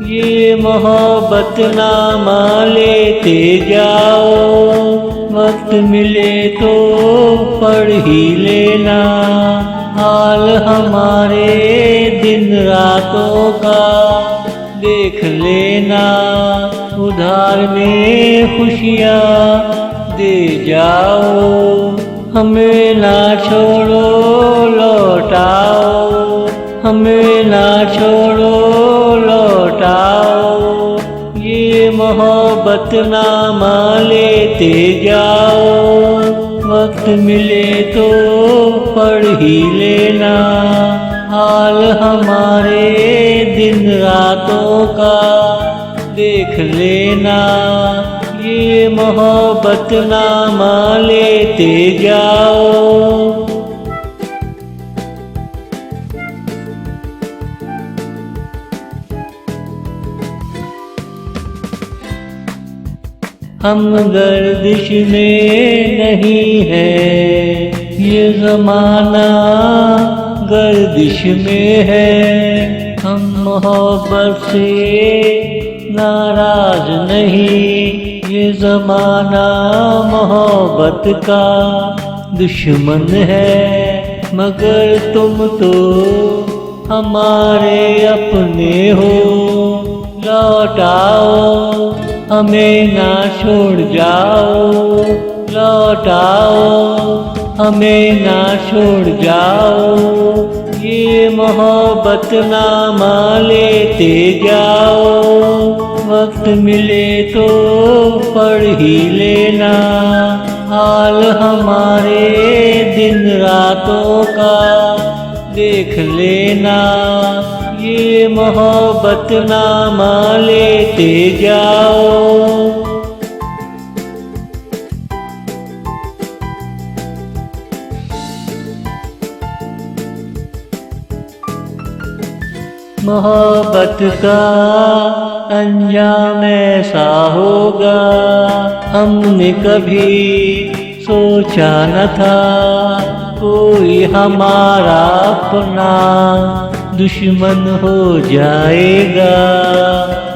ये मोहब्बत नामा लेते जाओ, वक्त मिले तो पढ़ ही लेना हाल हमारे दिन रातों का देख लेना। उधार में खुशियाँ दे जाओ, हमें ना छोड़ो लौटाओ, हमें ना छोड़ो लौटाओ। ये मोहब्बत नामा लेते जाओ, वक्त मिले तो पढ़ ही लेना हाल हमारे दिन रातों का देख लेना। ये मोहब्बत नामा लेते जाओ। हम गर्दिश में नहीं है, ये ज़माना गर्दिश में है। हम मोहब्बत से नाराज नहीं, ये ज़माना मोहब्बत का दुश्मन है। मगर तुम तो हमारे अपने हो, लौटाओ हमें ना छोड़ जाओ, लौटाओ हमें ना छोड़ जाओ। ये मोहब्बत नामा लेते जाओ, वक्त मिले तो पढ़ ही लेना हाल हमारे दिन रातों का देख लेना। ये मोहब्बत नामा लेते जाओ। मोहब्बत का अंजाम ऐसा होगा, हमने कभी सोचा न था। कोई हमारा अपना दुश्मन हो जाएगा,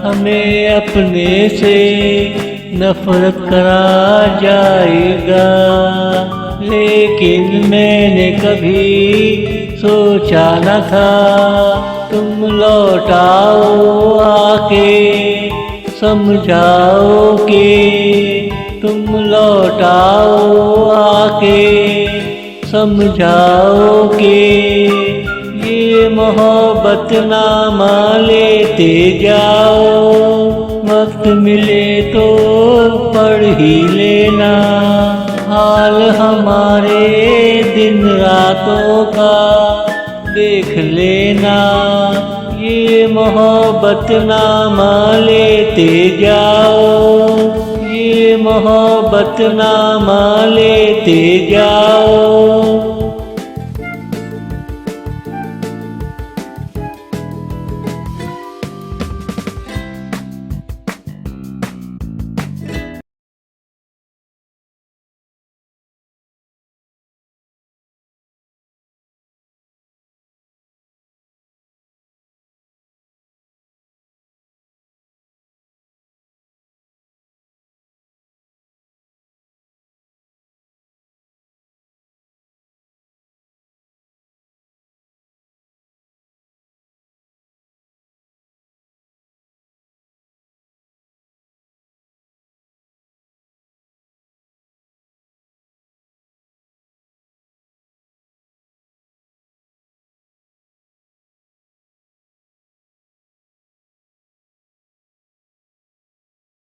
हमें अपने से नफरत करा जाएगा। लेकिन मैंने कभी सोचा न था, तुम लौटाओ आके समझाओगे। तुम लौटाओ आके समझाओगे। ये मोहब्बत नामा लेते जाओ, वक्त मिले तो पढ़ ही लेना हाल हमारे दिन रातों का देख लेना। ये मोहब्बत नामा लेते जाओ, ये मोहब्बत नामा लेते जाओ।